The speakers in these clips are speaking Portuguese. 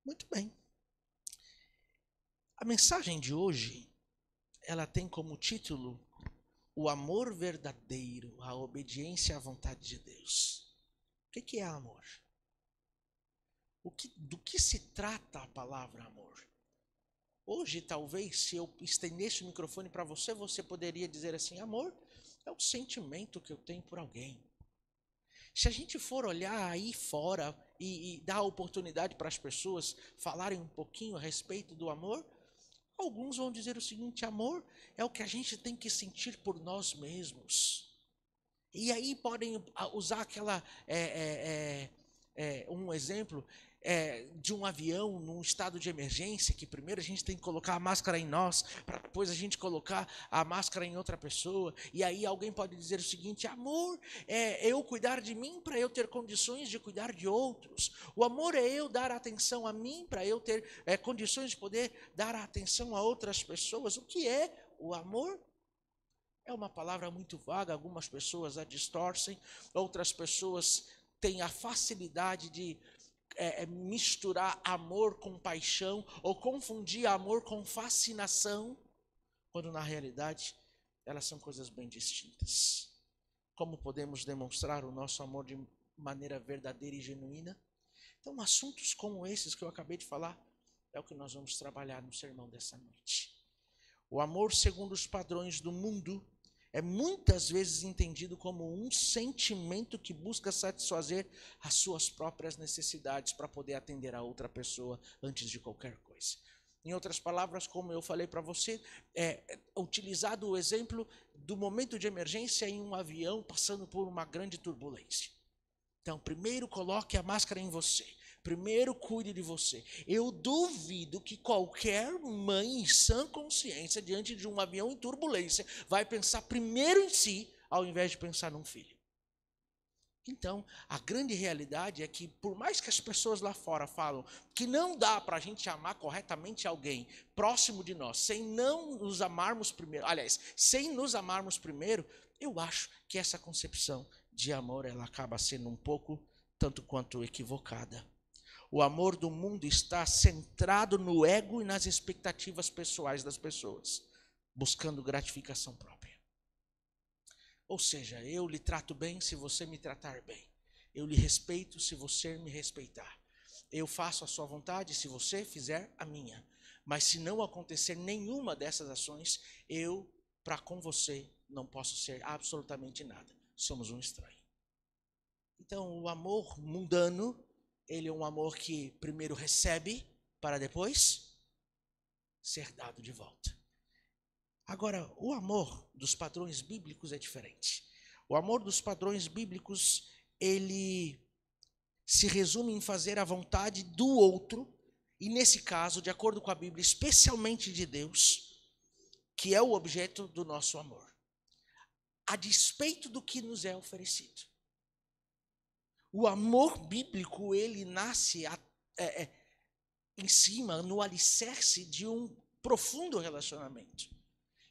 Muito bem. A mensagem de hoje, ela tem como título o amor verdadeiro, a obediência à vontade de Deus. O que é amor? Do que se trata a palavra amor? Hoje, talvez, se eu estendesse o microfone para você, você poderia dizer assim: amor é o sentimento que eu tenho por alguém. Se a gente for olhar aí fora e dar oportunidade para as pessoas falarem um pouquinho a respeito do amor, alguns vão dizer o seguinte: amor é o que a gente tem que sentir por nós mesmos. E aí podem usar um exemplo de um avião num estado de emergência, que primeiro a gente tem que colocar a máscara em nós, para depois a gente colocar a máscara em outra pessoa. E aí alguém pode dizer o seguinte: amor é eu cuidar de mim para eu ter condições de cuidar de outros. O amor é eu dar atenção a mim para eu ter condições de poder dar atenção a outras pessoas. O que é o amor? É uma palavra muito vaga, algumas pessoas a distorcem, outras pessoas têm a facilidade de misturar amor com paixão ou confundir amor com fascinação, quando na realidade elas são coisas bem distintas. Como podemos demonstrar o nosso amor de maneira verdadeira e genuína? Então, assuntos como esses que eu acabei de falar é o que nós vamos trabalhar no sermão dessa noite. O amor segundo os padrões do mundo é muitas vezes entendido como um sentimento que busca satisfazer as suas próprias necessidades para poder atender a outra pessoa antes de qualquer coisa. Em outras palavras, como eu falei para você, é utilizado o exemplo do momento de emergência em um avião passando por uma grande turbulência. Então, primeiro coloque a máscara em você. Primeiro cuide de você. Eu duvido que qualquer mãe em sã consciência, diante de um avião em turbulência, vai pensar primeiro em si, ao invés de pensar num filho. Então, a grande realidade é que, por mais que as pessoas lá fora falam que não dá para a gente amar corretamente alguém próximo de nós, sem não nos amarmos primeiro, aliás, sem nos amarmos primeiro, eu acho que essa concepção de amor, ela acaba sendo um pouco, tanto quanto equivocada. O amor do mundo está centrado no ego e nas expectativas pessoais das pessoas, buscando gratificação própria. Ou seja, eu lhe trato bem se você me tratar bem. Eu lhe respeito se você me respeitar. Eu faço a sua vontade se você fizer a minha. Mas se não acontecer nenhuma dessas ações, eu, para com você, não posso ser absolutamente nada. Somos um estranho. Então, o amor mundano, ele é um amor que primeiro recebe para depois ser dado de volta. Agora, o amor dos padrões bíblicos é diferente. O amor dos padrões bíblicos, ele se resume em fazer a vontade do outro, e nesse caso, de acordo com a Bíblia, especialmente de Deus, que é o objeto do nosso amor, a despeito do que nos é oferecido. O amor bíblico, ele nasce em cima, no alicerce de um profundo relacionamento.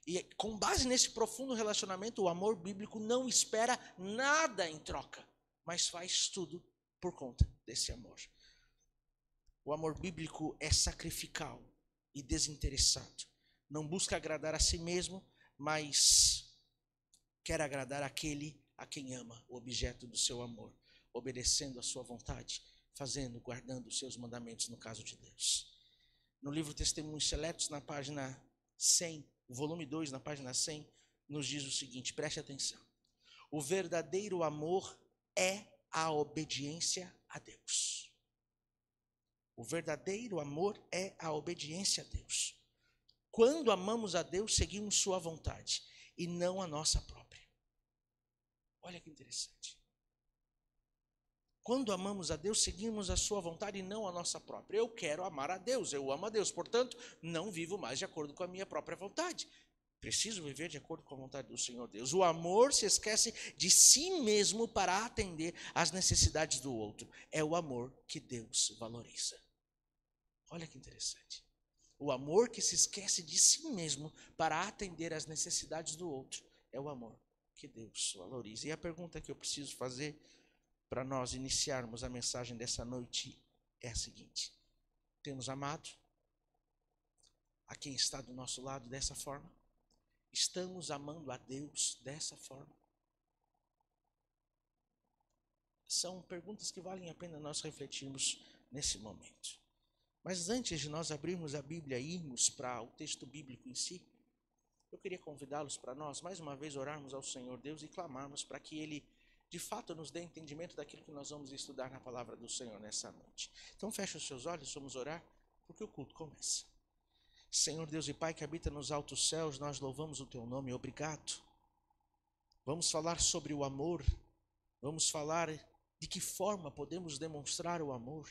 E com base nesse profundo relacionamento, o amor bíblico não espera nada em troca, mas faz tudo por conta desse amor. O amor bíblico é sacrificial e desinteressado. Não busca agradar a si mesmo, mas quer agradar aquele a quem ama, o objeto do seu amor, obedecendo a sua vontade, fazendo, guardando os seus mandamentos no caso de Deus. No livro Testemunhos Seletos, na página 100, o volume 2, na página 100, nos diz o seguinte, preste atenção. O verdadeiro amor é a obediência a Deus. O verdadeiro amor é a obediência a Deus. Quando amamos a Deus, seguimos sua vontade e não a nossa própria. Olha que interessante. Quando amamos a Deus, seguimos a sua vontade e não a nossa própria. Eu quero amar a Deus, eu amo a Deus, portanto, não vivo mais de acordo com a minha própria vontade. Preciso viver de acordo com a vontade do Senhor Deus. O amor se esquece de si mesmo para atender às necessidades do outro. É o amor que Deus valoriza. Olha que interessante. O amor que se esquece de si mesmo para atender às necessidades do outro é o amor que Deus valoriza. E a pergunta que eu preciso fazer para nós iniciarmos a mensagem dessa noite é a seguinte: Temos amado a quem está do nosso lado dessa forma? Estamos amando a Deus dessa forma? São perguntas que valem a pena nós refletirmos nesse momento. Mas antes de nós abrirmos a Bíblia e irmos para o texto bíblico em si, eu queria convidá-los para nós, mais uma vez, orarmos ao Senhor Deus e clamarmos para que Ele, de fato, nos dê entendimento daquilo que nós vamos estudar na palavra do Senhor nessa noite. Então feche os seus olhos, vamos orar, porque o culto começa. Senhor Deus e Pai que habita nos altos céus, nós louvamos o Teu nome, obrigado. Vamos falar sobre o amor, vamos falar de que forma podemos demonstrar o amor.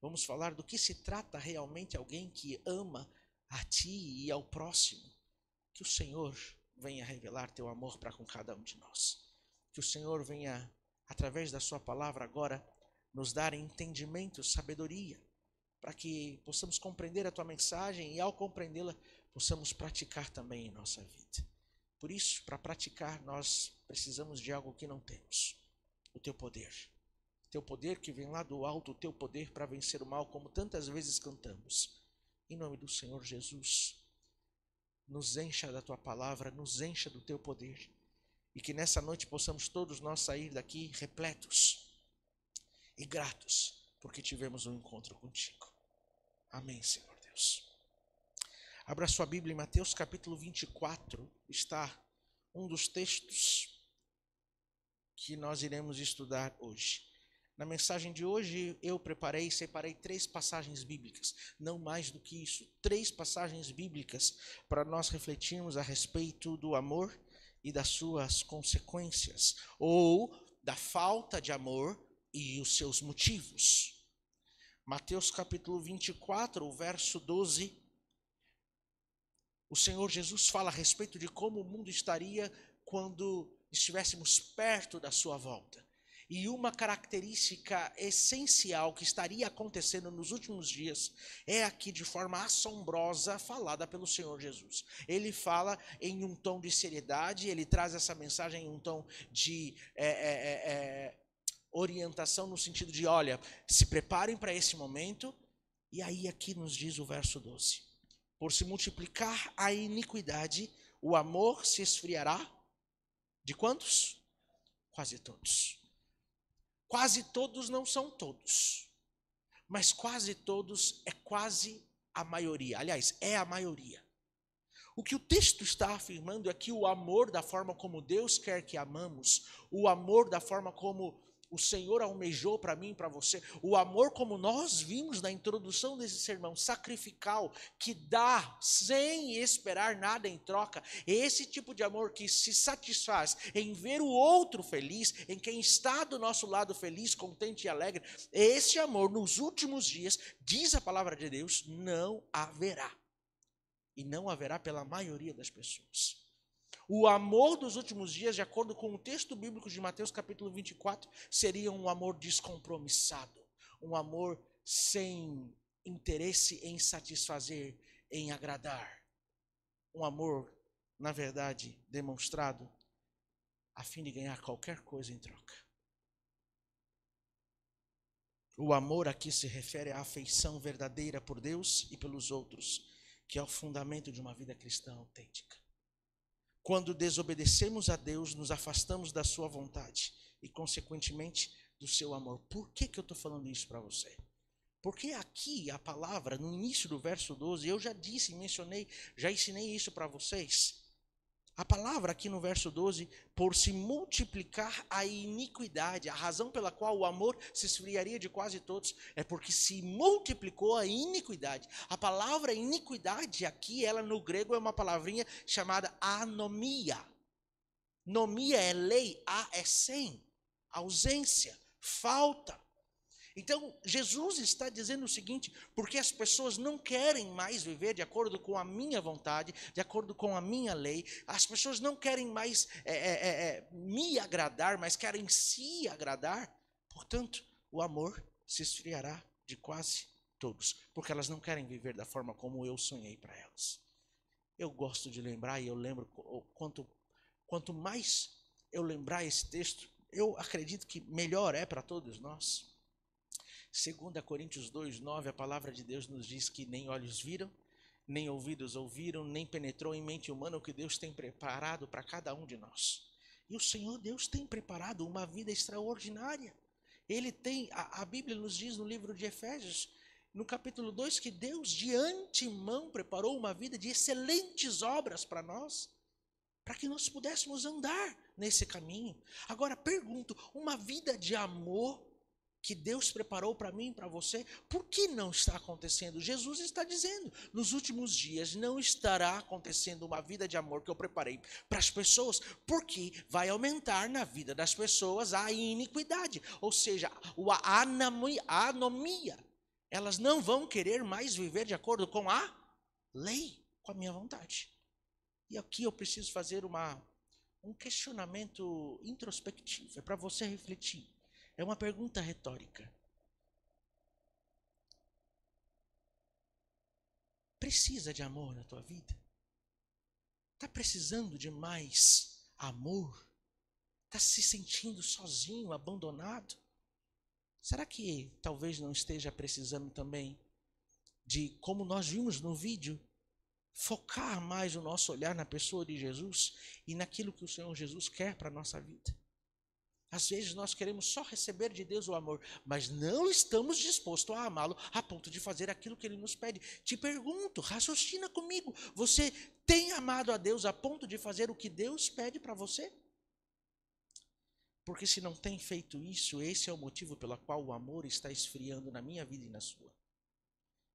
Vamos falar do que se trata realmente alguém que ama a Ti e ao próximo. Que o Senhor venha revelar Teu amor para com cada um de nós. Que o Senhor venha, através da Sua palavra agora, nos dar entendimento, sabedoria, para que possamos compreender a Tua mensagem e ao compreendê-la, possamos praticar também em nossa vida. Por isso, para praticar, nós precisamos de algo que não temos. O Teu poder. Teu poder que vem lá do alto, o Teu poder para vencer o mal, como tantas vezes cantamos. Em nome do Senhor Jesus, nos encha da Tua palavra, nos encha do Teu poder. E que nessa noite possamos todos nós sair daqui repletos e gratos, porque tivemos um encontro contigo. Amém, Senhor Deus. Abra sua Bíblia em Mateus capítulo 24, está um dos textos que nós iremos estudar hoje. Na mensagem de hoje eu separei 3 passagens bíblicas, não mais do que isso, 3 passagens bíblicas para nós refletirmos a respeito do amor e das suas consequências, ou da falta de amor e os seus motivos. Mateus capítulo 24, o verso 12, o Senhor Jesus fala a respeito de como o mundo estaria quando estivéssemos perto da sua volta. E uma característica essencial que estaria acontecendo nos últimos dias é aqui de forma assombrosa falada pelo Senhor Jesus. Ele fala em um tom de seriedade, ele traz essa mensagem em um tom de orientação no sentido de, olha, se preparem para esse momento. E aí aqui nos diz o verso 12. Por se multiplicar a iniquidade, o amor se esfriará. De quantos? Quase todos. Quase todos não são todos, mas quase todos é quase a maioria. Aliás, é a maioria. O que o texto está afirmando é que o amor da forma como Deus quer que amamos, o amor da forma como o Senhor almejou para mim e para você, o amor como nós vimos na introdução desse sermão, sacrificial, que dá sem esperar nada em troca, esse tipo de amor que se satisfaz em ver o outro feliz, em quem está do nosso lado feliz, contente e alegre, esse amor nos últimos dias, diz a palavra de Deus, não haverá. E não haverá pela maioria das pessoas. O amor dos últimos dias, de acordo com o texto bíblico de Mateus capítulo 24, seria um amor descompromissado, um amor sem interesse em satisfazer, em agradar. Um amor, na verdade, demonstrado a fim de ganhar qualquer coisa em troca. O amor aqui se refere à afeição verdadeira por Deus e pelos outros, que é o fundamento de uma vida cristã autêntica. Quando desobedecemos a Deus, nos afastamos da sua vontade e, consequentemente, do seu amor. Por que eu estou falando isso para você? Porque aqui a palavra, no início do verso 12, eu já disse, mencionei, já ensinei isso para vocês. A palavra aqui no verso 12, por se multiplicar a iniquidade, a razão pela qual o amor se esfriaria de quase todos, é porque se multiplicou a iniquidade. A palavra iniquidade aqui, ela no grego é uma palavrinha chamada anomia. Nomia é lei, a é sem, ausência, falta. Então, Jesus está dizendo o seguinte, porque as pessoas não querem mais viver de acordo com a minha vontade, de acordo com a minha lei, as pessoas não querem mais me agradar, mas querem se agradar, portanto, o amor se esfriará de quase todos, porque elas não querem viver da forma como eu sonhei para elas. Eu gosto de lembrar, e eu lembro, quanto mais eu lembrar esse texto, eu acredito que melhor é para todos nós. 2 Coríntios 2:9, a palavra de Deus nos diz que nem olhos viram, nem ouvidos ouviram, nem penetrou em mente humana o que Deus tem preparado para cada um de nós. E o Senhor Deus tem preparado uma vida extraordinária. Ele tem, a Bíblia nos diz no livro de Efésios, no capítulo 2, que Deus de antemão preparou uma vida de excelentes obras para nós, para que nós pudéssemos andar nesse caminho. Agora pergunto, uma vida de amor que Deus preparou para mim e para você, por que não está acontecendo? Jesus está dizendo, nos últimos dias não estará acontecendo uma vida de amor que eu preparei para as pessoas, porque vai aumentar na vida das pessoas a iniquidade, ou seja, a anomia. Elas não vão querer mais viver de acordo com a lei, com a minha vontade. E aqui eu preciso fazer um questionamento introspectivo, é para você refletir. É uma pergunta retórica. Precisa de amor na tua vida? Está precisando de mais amor? Está se sentindo sozinho, abandonado? Será que talvez não esteja precisando também de, como nós vimos no vídeo, focar mais o nosso olhar na pessoa de Jesus e naquilo que o Senhor Jesus quer para a nossa vida? Às vezes nós queremos só receber de Deus o amor, mas não estamos dispostos a amá-lo a ponto de fazer aquilo que Ele nos pede. Te pergunto, raciocina comigo, você tem amado a Deus a ponto de fazer o que Deus pede para você? Porque se não tem feito isso, esse é o motivo pelo qual o amor está esfriando na minha vida e na sua.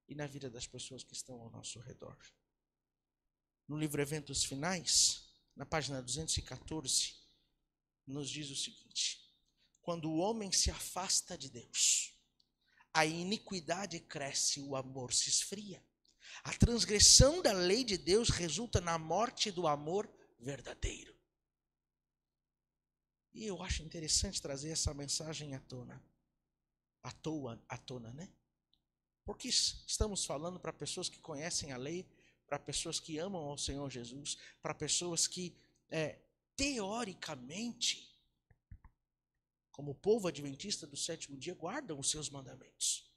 E na vida das pessoas que estão ao nosso redor. No livro Eventos Finais, na página 214, nos diz o seguinte: quando o homem se afasta de Deus, a iniquidade cresce, o amor se esfria. A transgressão da lei de Deus resulta na morte do amor verdadeiro. E eu acho interessante trazer essa mensagem à tona, né? Porque estamos falando para pessoas que conhecem a lei, para pessoas que amam ao Senhor Jesus, para pessoas que teoricamente, como povo adventista do sétimo dia, guardam os seus mandamentos.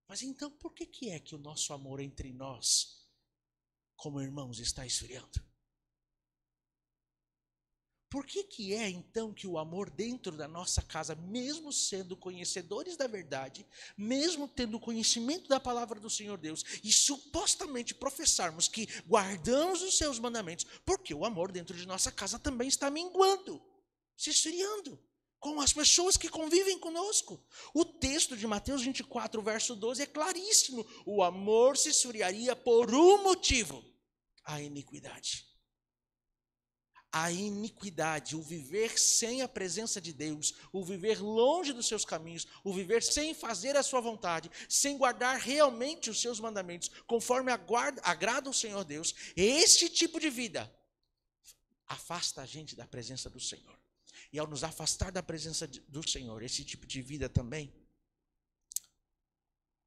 Mas então, por que é que o nosso amor entre nós, como irmãos, está esfriando? Por que é então que o amor dentro da nossa casa, mesmo sendo conhecedores da verdade, mesmo tendo conhecimento da palavra do Senhor Deus, e supostamente professarmos que guardamos os seus mandamentos, porque o amor dentro de nossa casa também está minguando, se esfriando, com as pessoas que convivem conosco? O texto de Mateus 24, verso 12 é claríssimo: o amor se esfriaria por um motivo: a iniquidade. A iniquidade, o viver sem a presença de Deus, o viver longe dos seus caminhos, o viver sem fazer a sua vontade, sem guardar realmente os seus mandamentos, conforme agrada ao Senhor Deus, este tipo de vida afasta a gente da presença do Senhor. E ao nos afastar da presença do Senhor, esse tipo de vida também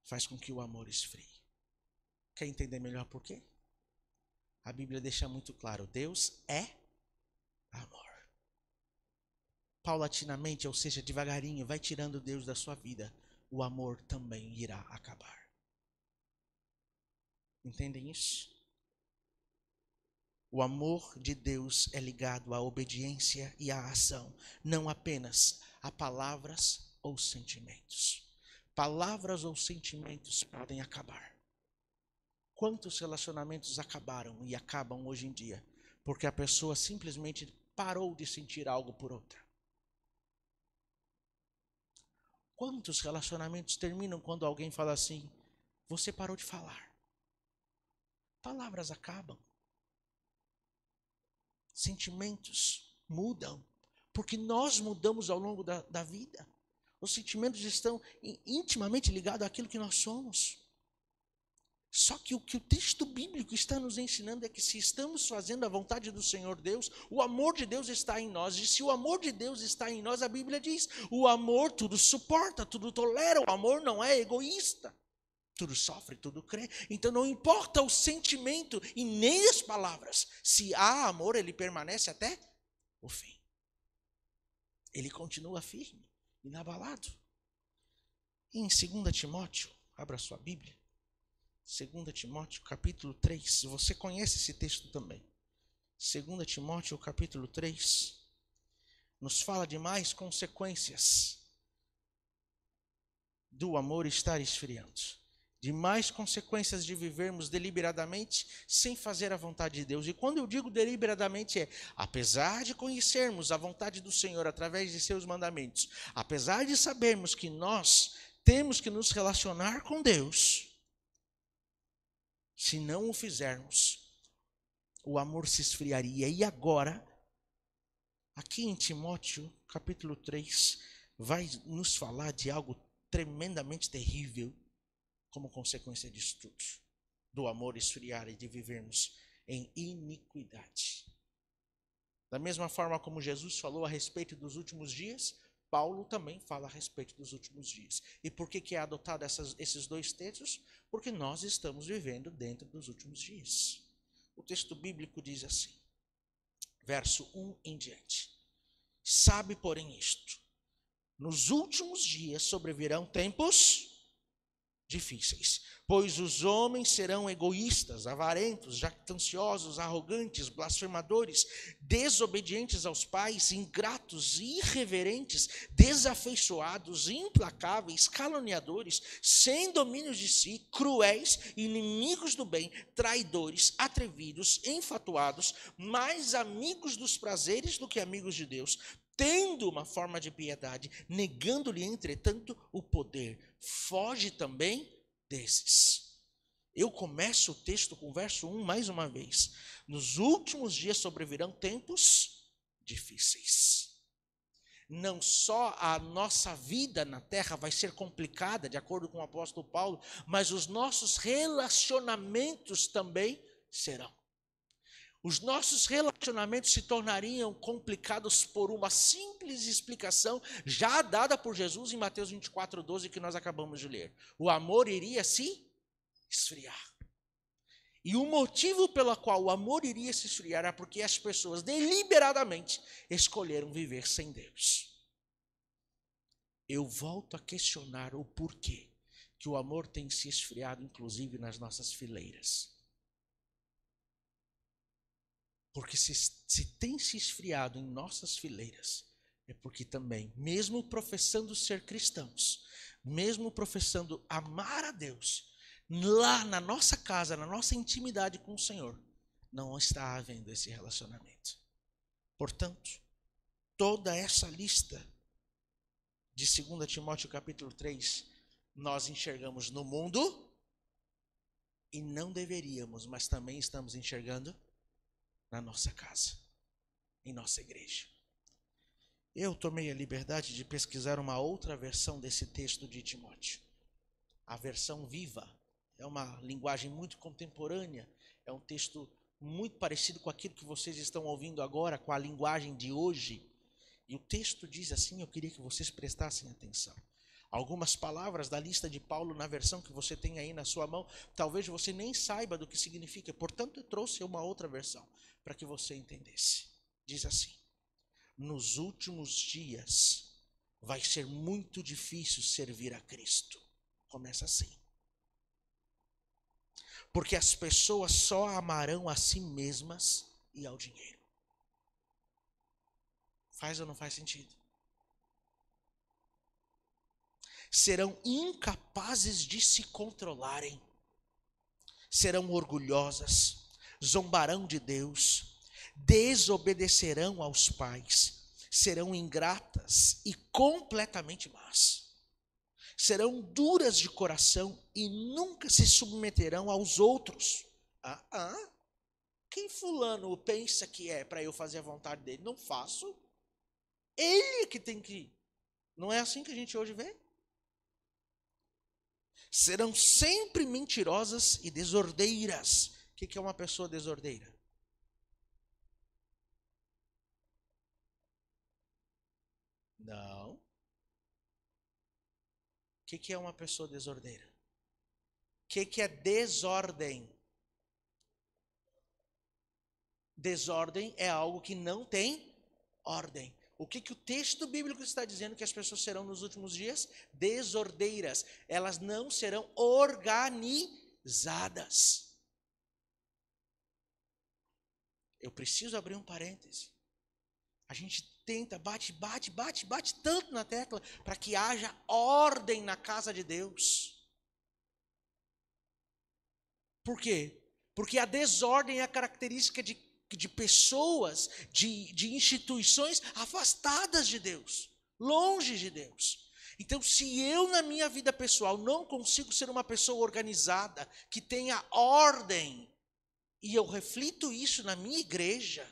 faz com que o amor esfrie. Quer entender melhor por quê? A Bíblia deixa muito claro: Deus é amor. Paulatinamente, ou seja, devagarinho, vai tirando Deus da sua vida, o amor também irá acabar. Entendem isso? O amor de Deus é ligado à obediência e à ação, não apenas a palavras ou sentimentos. Palavras ou sentimentos podem acabar. Quantos relacionamentos acabaram e acabam hoje em dia porque a pessoa simplesmente parou de sentir algo por outra? Quantos relacionamentos terminam quando alguém fala assim: você parou de falar? Palavras acabam. Sentimentos mudam, porque nós mudamos ao longo da vida. Os sentimentos estão intimamente ligados àquilo que nós somos. Só que o que o texto bíblico está nos ensinando é que, se estamos fazendo a vontade do Senhor Deus, o amor de Deus está em nós. E se o amor de Deus está em nós, a Bíblia diz: o amor tudo suporta, tudo tolera. O amor não é egoísta. Tudo sofre, tudo crê. Então não importa o sentimento e nem as palavras. Se há amor, ele permanece até o fim. Ele continua firme, inabalado. Em 2 Timóteo, abra sua Bíblia. 2 Timóteo, capítulo 3. Você conhece esse texto também. 2 Timóteo, capítulo 3, nos fala de mais consequências do amor estar esfriando. De mais consequências de vivermos deliberadamente sem fazer a vontade de Deus. E quando eu digo deliberadamente apesar de conhecermos a vontade do Senhor através de seus mandamentos, apesar de sabermos que nós temos que nos relacionar com Deus, se não o fizermos, o amor se esfriaria. E agora, aqui em Timóteo, capítulo 3, vai nos falar de algo tremendamente terrível como consequência disso tudo. Do amor esfriar e de vivermos em iniquidade. Da mesma forma como Jesus falou a respeito dos últimos dias, Paulo também fala a respeito dos últimos dias. E por que é adotado esses dois textos? Porque nós estamos vivendo dentro dos últimos dias. O texto bíblico diz assim, verso 1 em diante. Sabe, porém, isto: nos últimos dias sobrevirão tempos difíceis, pois os homens serão egoístas, avarentos, jactanciosos, arrogantes, blasfemadores, desobedientes aos pais, ingratos, irreverentes, desafeiçoados, implacáveis, caluniadores, sem domínio de si, cruéis, inimigos do bem, traidores, atrevidos, enfatuados, mais amigos dos prazeres do que amigos de Deus, tendo uma forma de piedade, negando-lhe, entretanto, o poder. Foge também desses. Eu começo o texto com o verso 1 mais uma vez. Nos últimos dias sobrevirão tempos difíceis. Não só a nossa vida na terra vai ser complicada, de acordo com o apóstolo Paulo, mas os nossos relacionamentos também serão. Os nossos relacionamentos se tornariam complicados por uma simples explicação já dada por Jesus em Mateus 24:12, que nós acabamos de ler. O amor iria se esfriar. E o motivo pelo qual o amor iria se esfriar é porque as pessoas deliberadamente escolheram viver sem Deus. Eu volto a questionar o porquê que o amor tem se esfriado, inclusive nas nossas fileiras. Porque se tem se esfriado em nossas fileiras, é porque também, mesmo professando ser cristãos, mesmo professando amar a Deus, lá na nossa casa, na nossa intimidade com o Senhor, não está havendo esse relacionamento. Portanto, toda essa lista de 2 Timóteo capítulo 3, nós enxergamos no mundo e não deveríamos, mas também estamos enxergando na nossa casa, em nossa igreja. Eu tomei a liberdade de pesquisar uma outra versão desse texto de Timóteo. A versão viva. É uma linguagem muito contemporânea. É um texto muito parecido com aquilo que vocês estão ouvindo agora, com a linguagem de hoje. E o texto diz assim, eu queria que vocês prestassem atenção. Algumas palavras da lista de Paulo na versão que você tem aí na sua mão, talvez você nem saiba do que significa. Portanto, eu trouxe uma outra versão para que você entendesse. Diz assim: nos últimos dias vai ser muito difícil servir a Cristo. Começa assim. Porque as pessoas só amarão a si mesmas e ao dinheiro. Faz ou não faz sentido? Serão incapazes de se controlarem. Serão orgulhosas, zombarão de Deus, desobedecerão aos pais, serão ingratas e completamente más. Serão duras de coração e nunca se submeterão aos outros. Quem fulano pensa que é para eu fazer a vontade dele? Não faço. Ele que tem que ir. Não é assim que a gente hoje vê? Serão sempre mentirosas e desordeiras. O que é uma pessoa desordeira? Não. O que é uma pessoa desordeira? O que é desordem? Desordem é algo que não tem ordem. O que o texto bíblico está dizendo que as pessoas serão nos últimos dias? Desordeiras. Elas não serão organizadas. Eu preciso abrir um parêntese. A gente tenta, bate tanto na tecla para que haja ordem na casa de Deus. Por quê? Porque a desordem é a característica de pessoas, de instituições afastadas de Deus, longe de Deus. Então, se eu na minha vida pessoal não consigo ser uma pessoa organizada, que tenha ordem, e eu reflito isso na minha igreja,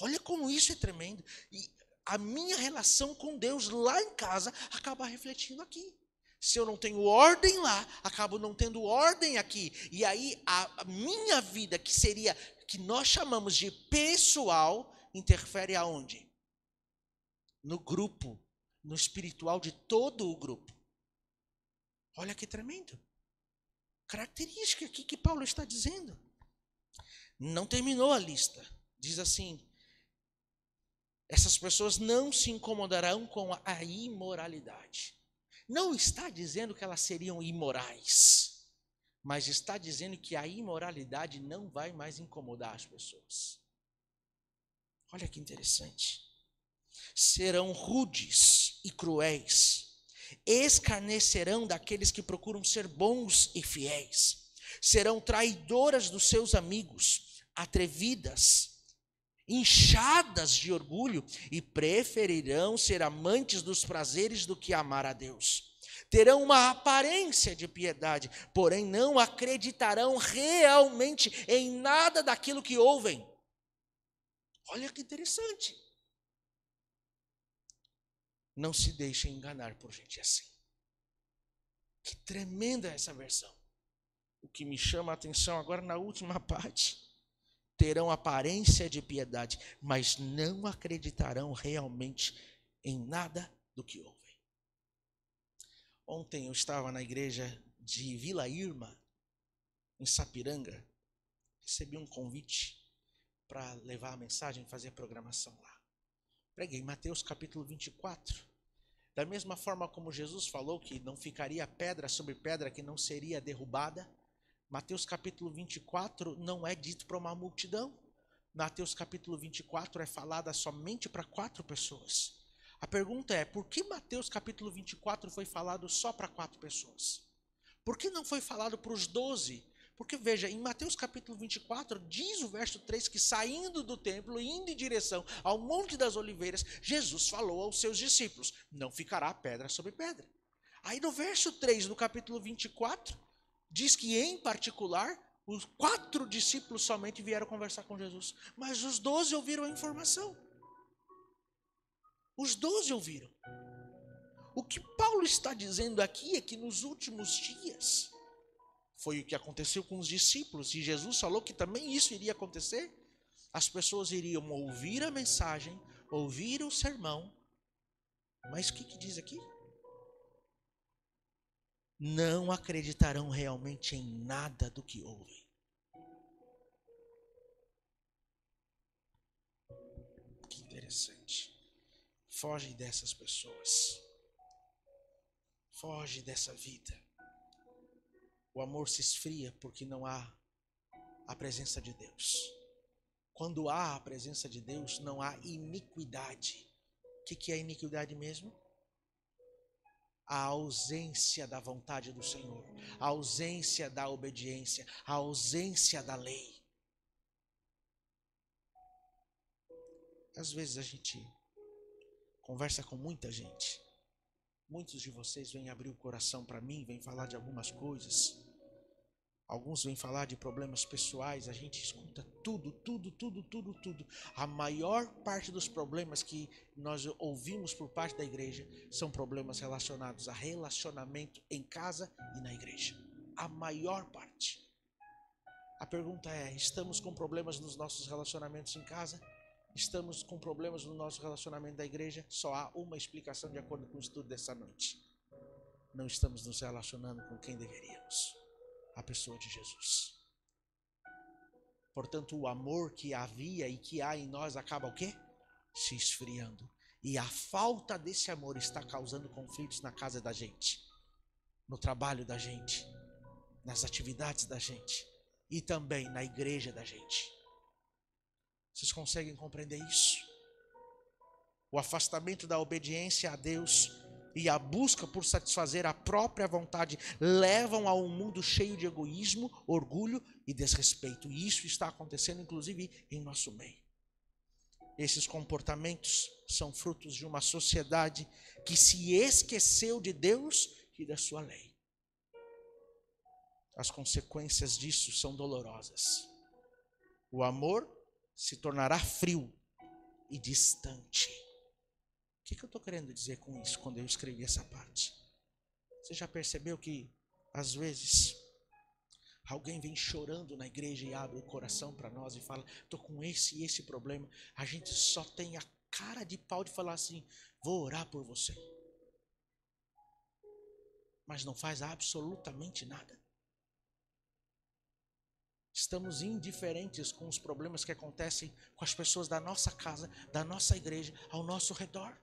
olha como isso é tremendo. E a minha relação com Deus lá em casa acaba refletindo aqui. Se eu não tenho ordem lá, acabo não tendo ordem aqui. E aí a minha vida, que seria, que nós chamamos de pessoal, interfere aonde? No grupo, no espiritual de todo o grupo. Olha que tremendo. Característica aqui que Paulo está dizendo. Não terminou a lista. Diz assim: essas pessoas não se incomodarão com a imoralidade. Não está dizendo que elas seriam imorais, mas está dizendo que a imoralidade não vai mais incomodar as pessoas. Olha que interessante. Serão rudes e cruéis, escarnecerão daqueles que procuram ser bons e fiéis, serão traidoras dos seus amigos, atrevidas, inchadas de orgulho, e preferirão ser amantes dos prazeres do que amar a Deus. Terão uma aparência de piedade, porém não acreditarão realmente em nada daquilo que ouvem. Olha que interessante. Não se deixem enganar por gente assim. Que tremenda essa versão. O que me chama a atenção agora na última parte: terão aparência de piedade, mas não acreditarão realmente em nada do que ouvem. Ontem eu estava na igreja de Vila Irma, em Sapiranga. Recebi um convite para levar a mensagem e fazer a programação lá. Preguei Mateus capítulo 24. Da mesma forma como Jesus falou que não ficaria pedra sobre pedra que não seria derrubada, Mateus capítulo 24 não é dito para uma multidão. Mateus capítulo 24 é falada somente para 4 pessoas. A pergunta é: por que Mateus capítulo 24 foi falado só para 4 pessoas? Por que não foi falado para os 12? Porque veja, em Mateus capítulo 24, diz o verso 3 que saindo do templo, indo em direção ao Monte das Oliveiras, Jesus falou aos seus discípulos: não ficará pedra sobre pedra. Aí no verso 3 do capítulo 24, diz que em particular, os 4 discípulos somente vieram conversar com Jesus, mas os 12 ouviram a informação. Os 12 ouviram. O que Paulo está dizendo aqui é que nos últimos dias, foi o que aconteceu com os discípulos, e Jesus falou que também isso iria acontecer. As pessoas iriam ouvir a mensagem, ouvir o sermão, mas o que diz aqui? Não acreditarão realmente em nada do que ouvem. Que interessante. Foge dessas pessoas. Foge dessa vida. O amor se esfria porque não há a presença de Deus. Quando há a presença de Deus, não há iniquidade. O que é iniquidade mesmo? A ausência da vontade do Senhor, a ausência da obediência, a ausência da lei. Às vezes a gente conversa com muita gente. Muitos de vocês vêm abrir o coração para mim, vêm falar de algumas coisas. Alguns vêm falar de problemas pessoais, a gente escuta tudo. A maior parte dos problemas que nós ouvimos por parte da igreja são problemas relacionados a relacionamento em casa e na igreja. A maior parte. A pergunta é: estamos com problemas nos nossos relacionamentos em casa? Estamos com problemas no nosso relacionamento da igreja? Só há uma explicação de acordo com o estudo dessa noite: não estamos nos relacionando com quem deveríamos. A pessoa de Jesus. Portanto, o amor que havia e que há em nós acaba o quê? Se esfriando. E a falta desse amor está causando conflitos na casa da gente, no trabalho da gente, nas atividades da gente e também na igreja da gente. Vocês conseguem compreender isso? O afastamento da obediência a Deus e a busca por satisfazer a própria vontade levam a um mundo cheio de egoísmo, orgulho e desrespeito. E isso está acontecendo inclusive em nosso meio. Esses comportamentos são frutos de uma sociedade que se esqueceu de Deus e da sua lei. As consequências disso são dolorosas. O amor se tornará frio e distante. O que eu estou querendo dizer com isso quando eu escrevi essa parte? Você já percebeu que, às vezes, alguém vem chorando na igreja e abre o coração para nós e fala, estou com esse e esse problema. A gente só tem a cara de pau de falar assim, vou orar por você. Mas não faz absolutamente nada. Estamos indiferentes com os problemas que acontecem com as pessoas da nossa casa, da nossa igreja, ao nosso redor.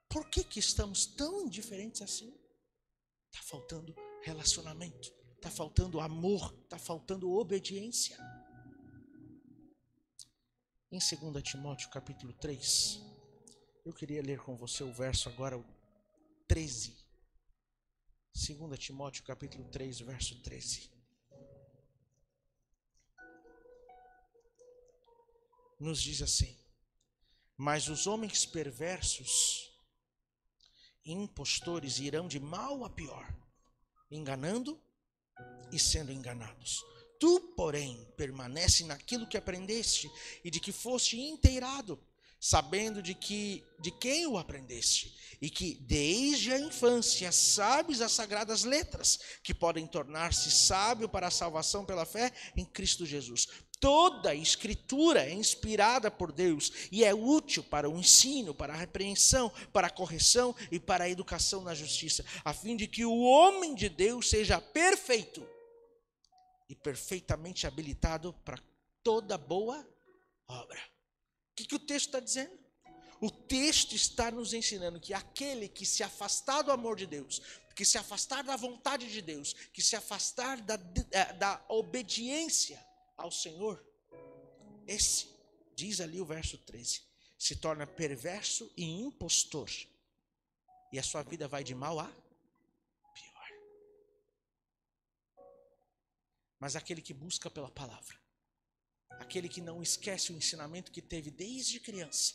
Por que estamos tão indiferentes assim? Está faltando relacionamento, está faltando amor, está faltando obediência. Em 2 Timóteo capítulo 3, eu queria ler com você o verso agora, o 13. 2 Timóteo capítulo 3, verso 13. Nos diz assim: mas os homens perversos e impostores irão de mal a pior, enganando e sendo enganados. Tu, porém, permanece naquilo que aprendeste e de que foste inteirado, sabendo de quem o aprendeste, e que desde a infância sabes as sagradas letras, que podem tornar-se sábio para a salvação pela fé em Cristo Jesus. Toda a escritura é inspirada por Deus e é útil para o ensino, para a repreensão, para a correção e para a educação na justiça, a fim de que o homem de Deus seja perfeito e perfeitamente habilitado para toda boa obra. O que o texto está dizendo? O texto está nos ensinando que aquele que se afastar do amor de Deus, que se afastar da vontade de Deus, que se afastar da obediência ao Senhor, esse, diz ali o verso 13, se torna perverso e impostor. E a sua vida vai de mal a pior. Mas aquele que busca pela palavra, aquele que não esquece o ensinamento que teve desde criança,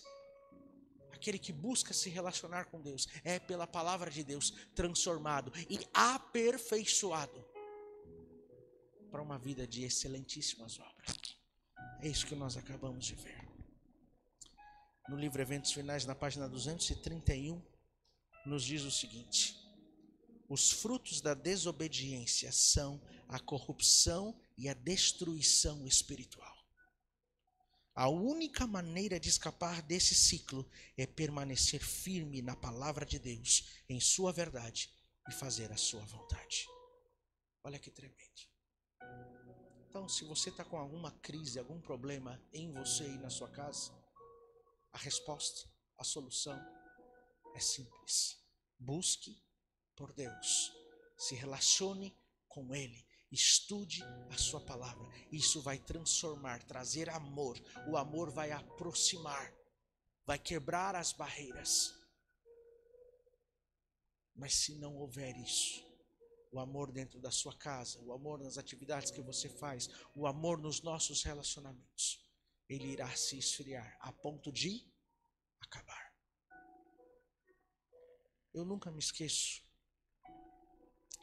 aquele que busca se relacionar com Deus, é pela palavra de Deus transformado e aperfeiçoado para uma vida de excelentíssimas obras. É isso que nós acabamos de ver. No livro Eventos Finais, na página 231, nos diz o seguinte: os frutos da desobediência são a corrupção e a destruição espiritual. A única maneira de escapar desse ciclo é permanecer firme na palavra de Deus, em sua verdade, e fazer a sua vontade. Olha que tremendo. Então, se você está com alguma crise, algum problema em você e na sua casa, a resposta, a solução é simples. Busque por Deus, se relacione com Ele, estude a sua palavra. Isso vai transformar, trazer amor. O amor vai aproximar, vai quebrar as barreiras. Mas se não houver isso, o amor dentro da sua casa, o amor nas atividades que você faz, o amor nos nossos relacionamentos, ele irá se esfriar a ponto de acabar. Eu nunca me esqueço.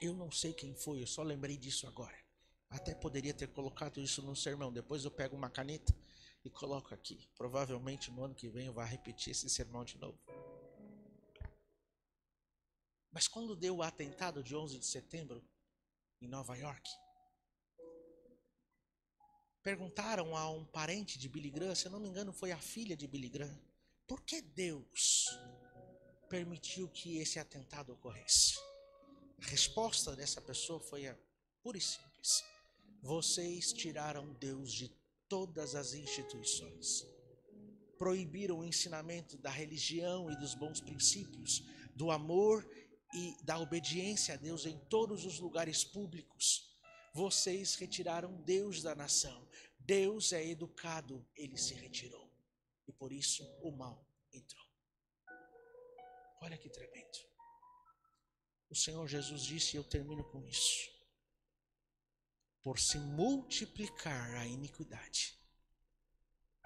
Eu não sei quem foi, eu só lembrei disso agora. Até poderia ter colocado isso no sermão. Depois eu pego uma caneta e coloco aqui. Provavelmente no ano que vem eu vou repetir esse sermão de novo. Mas quando deu o atentado de 11 de setembro, em Nova York, perguntaram a um parente de Billy Graham, se eu não me engano foi a filha de Billy Graham, por que Deus permitiu que esse atentado ocorresse? A resposta dessa pessoa foi pura e simples: vocês tiraram Deus de todas as instituições. proibiram o ensinamento da religião e dos bons princípios, do amor e da obediência a Deus em todos os lugares públicos. Vocês retiraram Deus da nação. Deus é educado, ele se retirou. E por isso o mal entrou. Olha que tremendo. O Senhor Jesus disse, e eu termino com isso: por se multiplicar a iniquidade,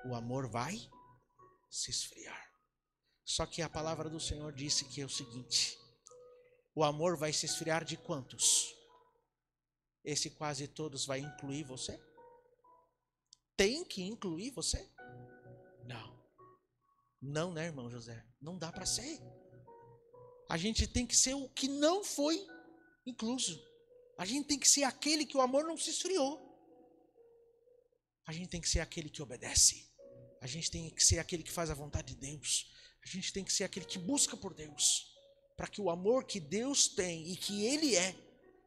o amor vai se esfriar. Só que a palavra do Senhor disse que é o seguinte: o amor vai se esfriar de quantos? Esse quase todos vai incluir você? Tem que incluir você? Não. Não, né, irmão José? Não dá para ser. A gente tem que ser o que não foi incluso. A gente tem que ser aquele que o amor não se esfriou. A gente tem que ser aquele que obedece. A gente tem que ser aquele que faz a vontade de Deus. A gente tem que ser aquele que busca por Deus, para que o amor que Deus tem e que Ele é,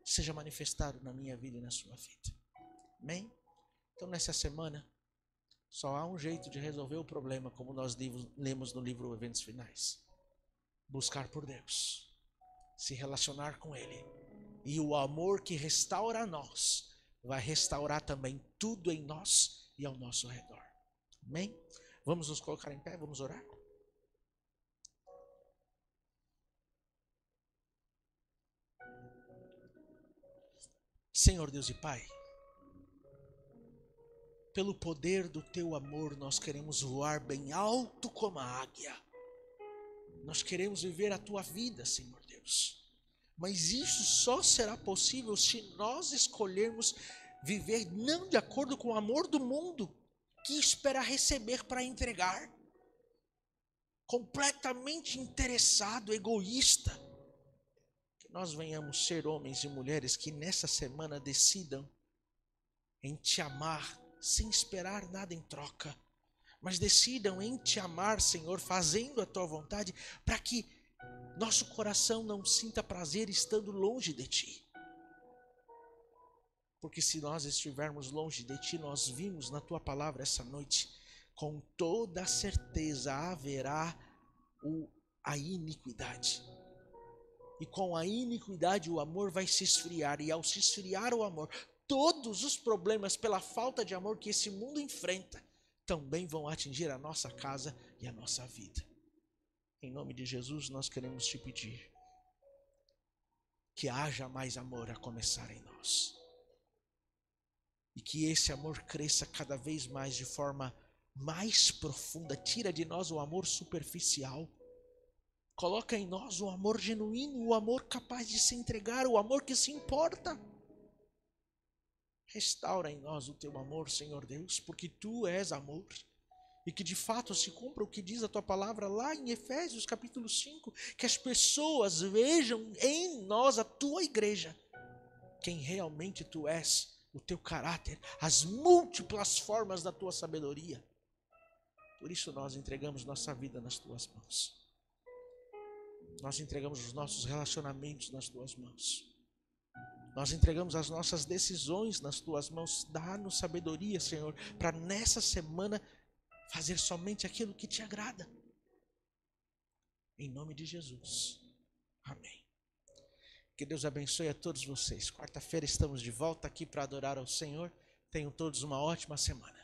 seja manifestado na minha vida e na sua vida. Amém? Então nessa semana, só há um jeito de resolver o problema, como nós lemos no livro Eventos Finais: buscar por Deus, se relacionar com Ele, e o amor que restaura a nós vai restaurar também tudo em nós e ao nosso redor. Amém? Vamos nos colocar em pé, vamos orar? Senhor Deus e Pai, pelo poder do Teu amor, nós queremos voar bem alto como a águia. Nós queremos viver a Tua vida, Senhor Deus. Mas isso só será possível se nós escolhermos viver não de acordo com o amor do mundo, que espera receber para entregar. Completamente interessado, egoísta. Que nós venhamos ser homens e mulheres que nessa semana decidam em Te amar, sem esperar nada em troca. Mas decidam em Te amar, Senhor, fazendo a Tua vontade, para que nosso coração não sinta prazer estando longe de Ti. Porque se nós estivermos longe de Ti, nós vimos na Tua palavra essa noite, com toda certeza haverá a iniquidade. E com a iniquidade o amor vai se esfriar, e ao se esfriar o amor, todos os problemas pela falta de amor que esse mundo enfrenta, também vão atingir a nossa casa e a nossa vida. Em nome de Jesus, nós queremos Te pedir que haja mais amor a começar em nós. E que esse amor cresça cada vez mais de forma mais profunda. Tira de nós o amor superficial. Coloca em nós o amor genuíno, o amor capaz de se entregar, o amor que se importa. Restaura em nós o Teu amor, Senhor Deus, porque Tu és amor. E que de fato se cumpra o que diz a Tua palavra lá em Efésios capítulo 5, que as pessoas vejam em nós, a Tua igreja, quem realmente Tu és, o Teu caráter, as múltiplas formas da Tua sabedoria. Por isso nós entregamos nossa vida nas Tuas mãos. Nós entregamos os nossos relacionamentos nas Tuas mãos. Nós entregamos as nossas decisões nas Tuas mãos. Dá-nos sabedoria, Senhor, para nessa semana fazer somente aquilo que Te agrada. Em nome de Jesus. Amém. Que Deus abençoe a todos vocês. Quarta-feira estamos de volta aqui para adorar ao Senhor. Tenham todos uma ótima semana.